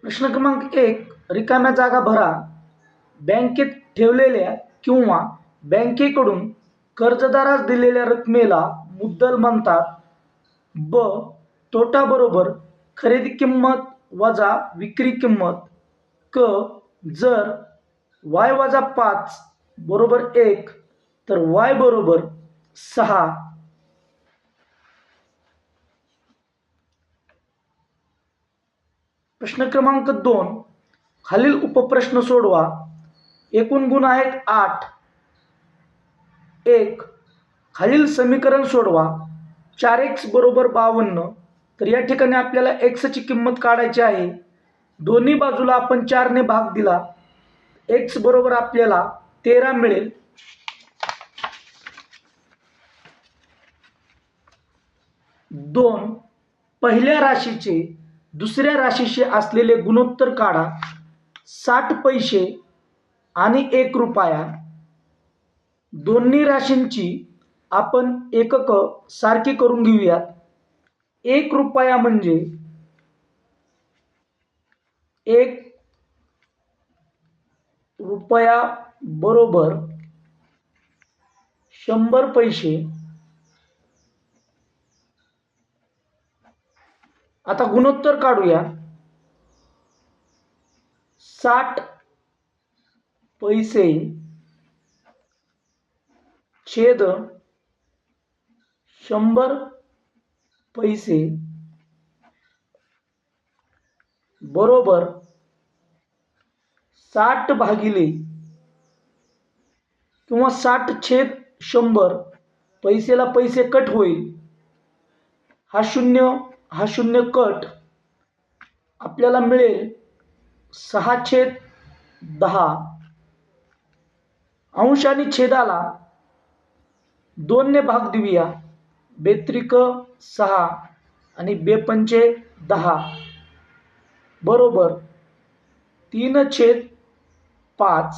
प्रश्न क्रमांक 1, रिकाम्या जागा भरा. बँकेत ठेवलेल्या किंवा बँकेकडून कर्जदारास दिलेल्या रकमेला मुद्दल म्हणतात. ब. तोटा बरोबर खरेदी किंमत वजा विक्री किंमत. क. जर y वजा 5 बरोबर 1 तर y बरोबर 6. प्रश्न क्रमांक 2, खालील उपप्रश्न सोडवा. एकूण गुण आहेत 8. 1. खालील समीकरण सोडवा. 4x बरोबर 52. तर या ठिकाणी आपल्याला x ची किंमत काढायची आहे. दोन्ही बाजूला आपण 4 ने भाग दिला. x बरोबर आपल्याला 13 मिळेल. 2. पहिल्या राशीचे दुसऱ्या राशीशी असलेले गुणोत्तर काढा. 60 पैसे आणि 1 रुपया. दोन्ही राशींची आपण एकक सारखी करून घेऊयात. 1 रुपया म्हणजे 1 रुपया बरोबर 100 पैसे. आता गुणोत्तर काढूया. 60 पैसे छेद 100 पैसे बरोबर 60 भागिले किंवा 60 छेद 100. पैसेला पैसे कट होईल. हा शून्य कट. आपल्याला मिळेल 6/10. अंश आणि छेदाला 2 ने भाग देऊया. 2×3=6 आणि 2×5=10 बरोबर 3/5.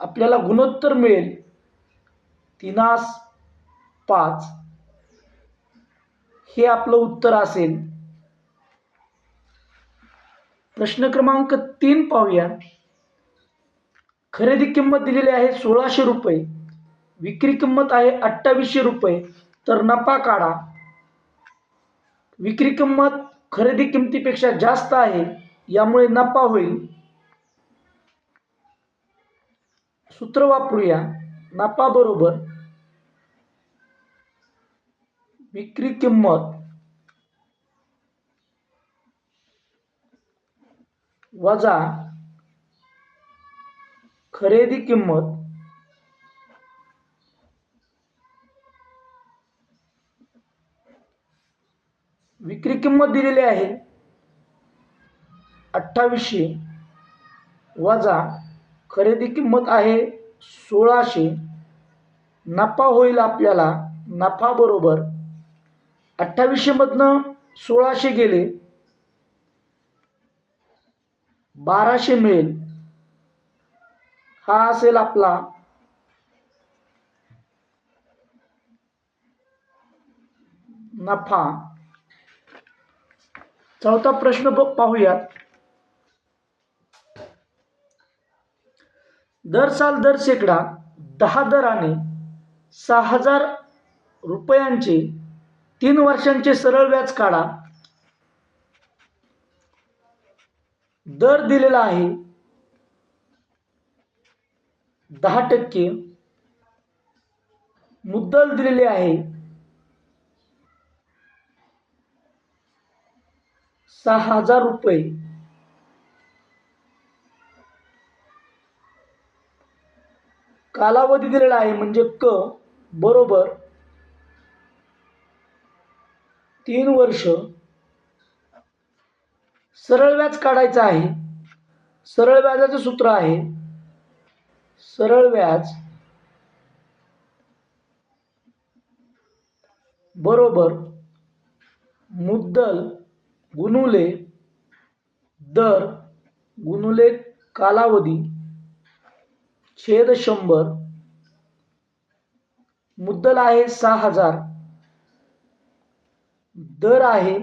आपल्याला गुणोत्तर मिळेल 3/5. हे आपलं उत्तर असेल. प्रश्न क्रमांक 3 पाहूया. खरेदी किंमत दिलेली आहे 1600 रुपये. विक्री किंमत आहे 2800 रुपये. तर नफा काढा. विक्री किंमत खरेदी किंमतीपेक्षा जास्त आहे, यामुळे नफा होईल. सूत्र वापरूया. नफा बरोबर विक्री किंमत वजा खरेदी किंमत. विक्री किंमत दिलेली आहे 2800 वजा खरेदी किंमत आहे 1600. नफा होईल आपल्याला. नफा बरोबर 2800 मधनं 1600 गेले 1200 मिळेल. हा असेल आपला नफा. चौथा प्रश्न पाहूयात. दर साल दर शेकडा 10 दराने 6000 रुपयांचे 3 वर्षांचे सरळ व्याज काढा. दर दिलेला आहे 10%. मुद्दल दिलेली आहे 6000 रुपये. कालावधी दिलेला आहे म्हणजे क बरोबर 3 वर्ष. सरळ व्याज काढायचं आहे. सरळ व्याजाचं सूत्र आहे सरळ व्याज बरोबर मुद्दल गुणुले दर गुणुले कालावधी छेद 100. मुद्दल आहे 6000. दर आहे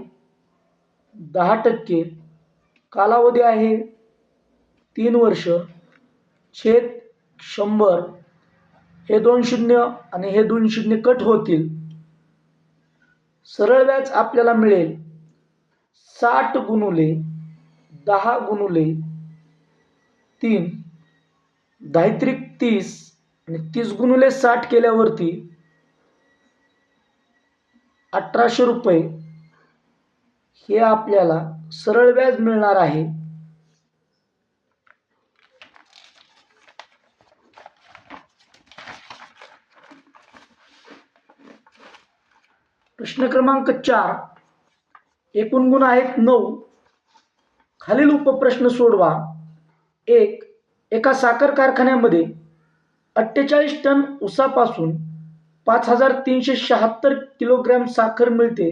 10%. कालावधी आहे 3 वर्ष, छेद 100, हे 2 शून्य आणि हे 2 शून्य कट होतील. सरळ व्याज आपल्याला मिळेल 60 गुणुले 10 गुणुले 3, 10 त्रिक 30 आणि 30 गुणुले 60 केल्यावरती 1800 रुपये हे आपल्याला सरळ व्याज मिळणार आहे. प्रश्न क्रमांक 4, एकूण गुण आहेत 9. खालील उपप्रश्न सोडवा. 1. एका साखर कारखान्यामध्ये 48 टन ऊसापासून 5376 किलोग्रॅम साखर मिळते.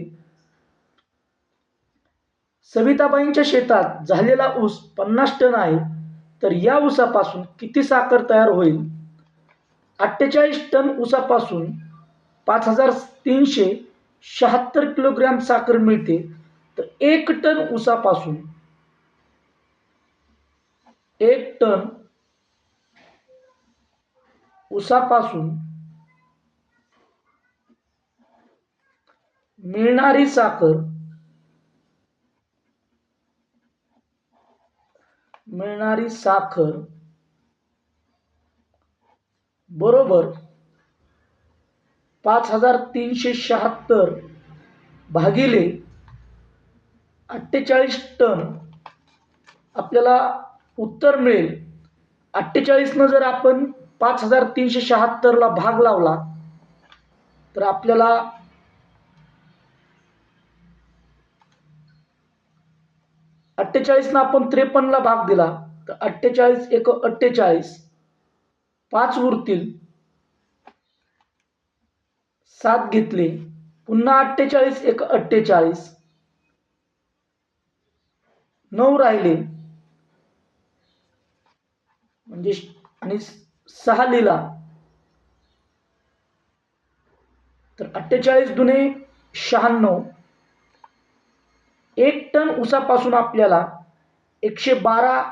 सविताबाईंच्या शेतात झालेला ऊस 50 टन आहे, तर या ऊसापासून किती साखर तयार होईल? 48 टन ऊसापासून 5376 किलोग्रॅम साखर मिळते, तर 1 टन ऊसापासून मिळणारी साखर बरोबर 5376 भागिले 48 टन आपल्याला उत्तर मिळेल. 48 जर आपण 5376 ला भाग लावला तर आपल्याला 48 आपण 53 ला भाग दिला तर 48 एक 48, 5 उरतील, 7 घेतले, पुन्हा 48 एक 48, 9 राहिले म्हणजे आणि 6 लिहिला तर 48 दुने 96. 1 टन ऊसापासून आपल्याला 112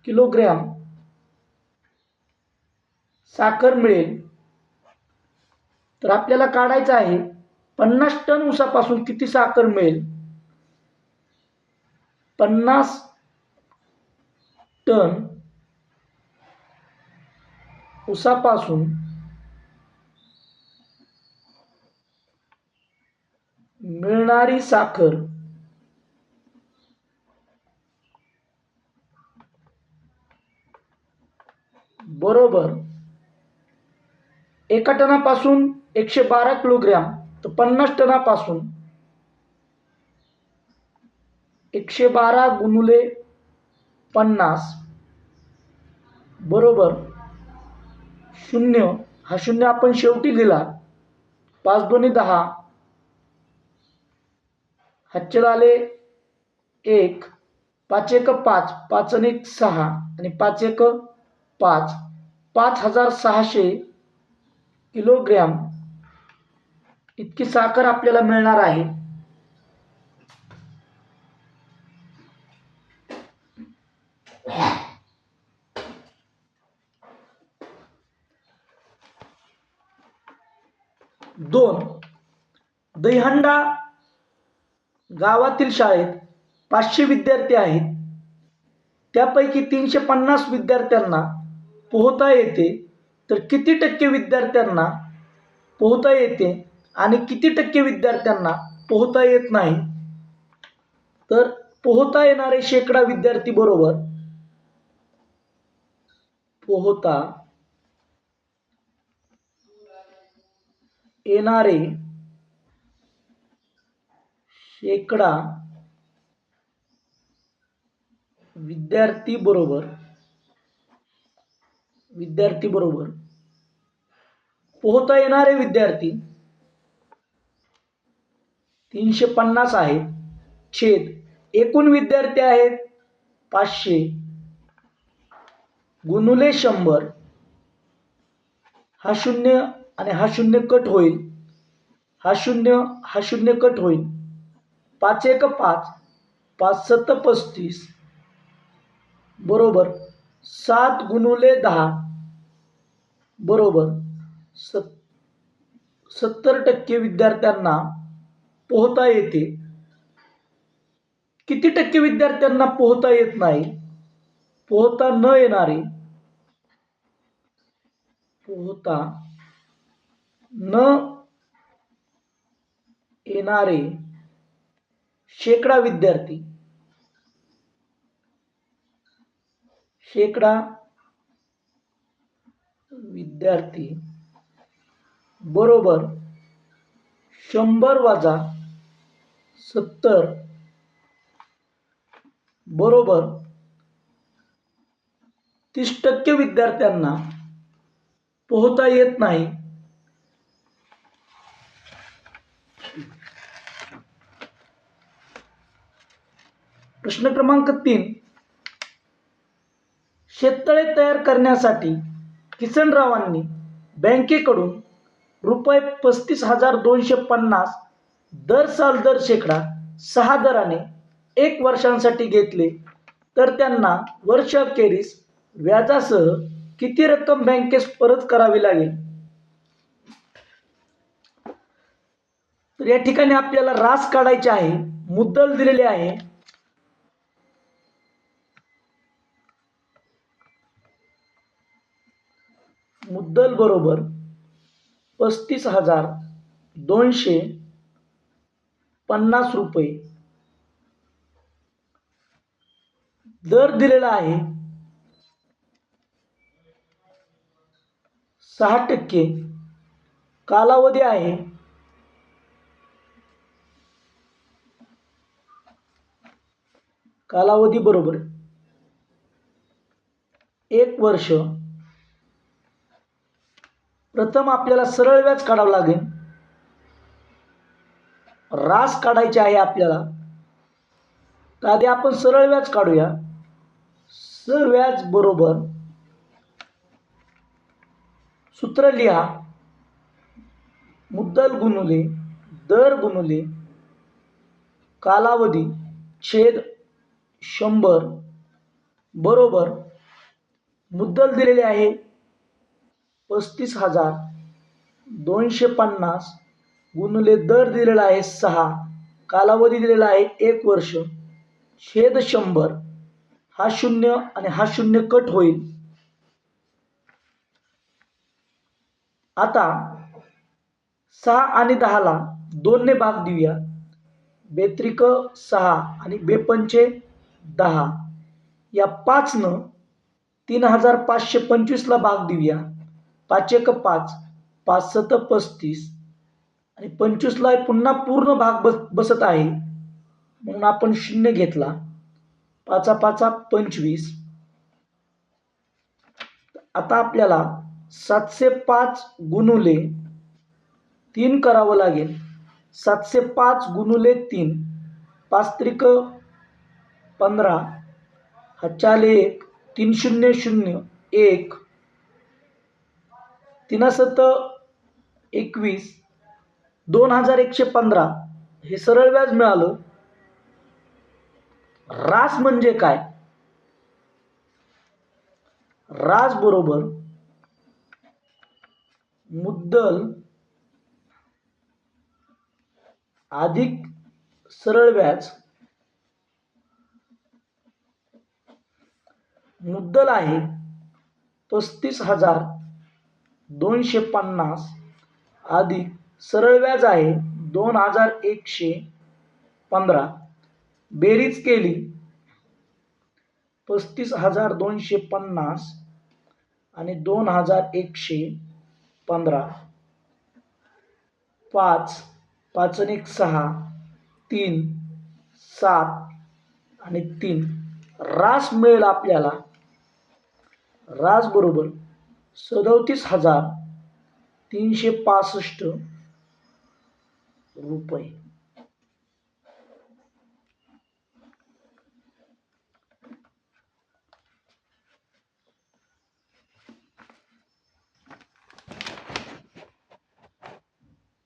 किलोग्रॅम साखर मिळेल. तर आपल्याला काढायचं आहे 50 टन ऊसापासून किती साखर मिळेल. 50 टन ऊसापासून मिळणारी साखर बरोबर 1 टनापासून 112 किलोग्रॅम, तर 50 टनापासून 112 गुणुले 50 बरोबर 0. हा 0 आपण शेवटी लिहिला. 5 दोन्ही 10, हातचे आले 1, 5 एक 5, 5 आणि 1 6 आणि 5 एक 5, 5600 किलोग्रॅम इतकी साखर आपल्याला मिळणार आहे. दोन, दहीहंडा गावातील शाळेत 500 विद्यार्थी आहेत. त्यापैकी 350 विद्यार्थ्यांना पोहता येते, तर किती टक्के विद्यार्थ्यांना पोहता येते आणि किती टक्के विद्यार्थ्यांना पोहता येत नाही? तर पोहता येणारे शेकडा विद्यार्थी बरोबर पोहता येणारे शेकडा विद्यार्थी बरोबर पोहता येणारे विद्यार्थी 350 आहेत, छेद एकूण विद्यार्थी आहेत 500 गुणुले 100. हा 0 आणि हा 0 कट होईल, हा 0 कट होईल. 5 एक 5, 5 7 35 बरोबर 7 गुणुले 10 बरोबर 70% विद्यार्थ्यांना पोहता येते. किती टक्के विद्यार्थ्यांना पोहता येत नाही? पोहता न येणारे पोहता न येणारे शेकडा विद्यार्थी शेकडा विद्यार्थी बरोबर 100 वजा 70 बरोबर 30% विद्यार्थ्यांना पोहता येत नाही. प्रश्न क्रमांक 3, शेततळे तयार करण्यासाठी किसनरावांनी बँकेकडून रुपये 35,250 दर साल दर शेकडा 6 दराने 1 वर्षांसाठी घेतले तर त्यांना वर्षअखेरीस व्याजासह किती रक्कम बँकेस परत करावी लागेल? तर या ठिकाणी आपल्याला रास काढायचे आहे. मुद्दल दिलेले आहे. मुद्दल बरोबर 35,250 रुपये. दर दिलेला आहे 6%. कालावधी आहे कालावधी बरोबर 1 वर्ष. प्रथम आपल्याला सरळ व्याज काढावं लागेल. रास काढायचे आहे आपल्याला. तर आधी आपण सरळ व्याज काढूया. सरळ व्याज बरोबर सूत्र लिहा. मुद्दल गुणुले दर गुणुले कालावधी छेद 100 बरोबर मुद्दल दिलेले आहे 35,250 गुणुले दर दिलेला आहे 6, कालावधी दिलेला आहे 1 वर्ष, छेद 100. हा 0 आणि हा 0 कट होईल. आता 6 आणि 10 ला 2 ने भाग देऊया. बेत्रिक 6 आणि बेपंचे 10. या 5 न 3,525 ला भाग देऊया. 5 एक 5, 5 7 35 आणि 25 ला पुन्हा पूर्ण भाग बसत आहे म्हणून आपण 0 घेतला. 5 5 25. आता आपल्याला 705 गुणुले 3 करावं लागेल. 705 गुणुले 3, 5 त्रिक 15, हा 4 1, 3 0 0 1, 3 7 21, 2,115 हे सरळ व्याज मिळालं. रास म्हणजे काय? रास बरोबर मुद्दल अधिक सरळ व्याज. मुद्दल आहे 35,250 अधिक सरळ व्याज आहे 2,115. बेरीज केली 35,250 आणि 2,115. 5 5 आणि 1 6, 3 7 आणि 3. रास मिळेल आपल्याला. रास बरोबर 37,365 रुपये.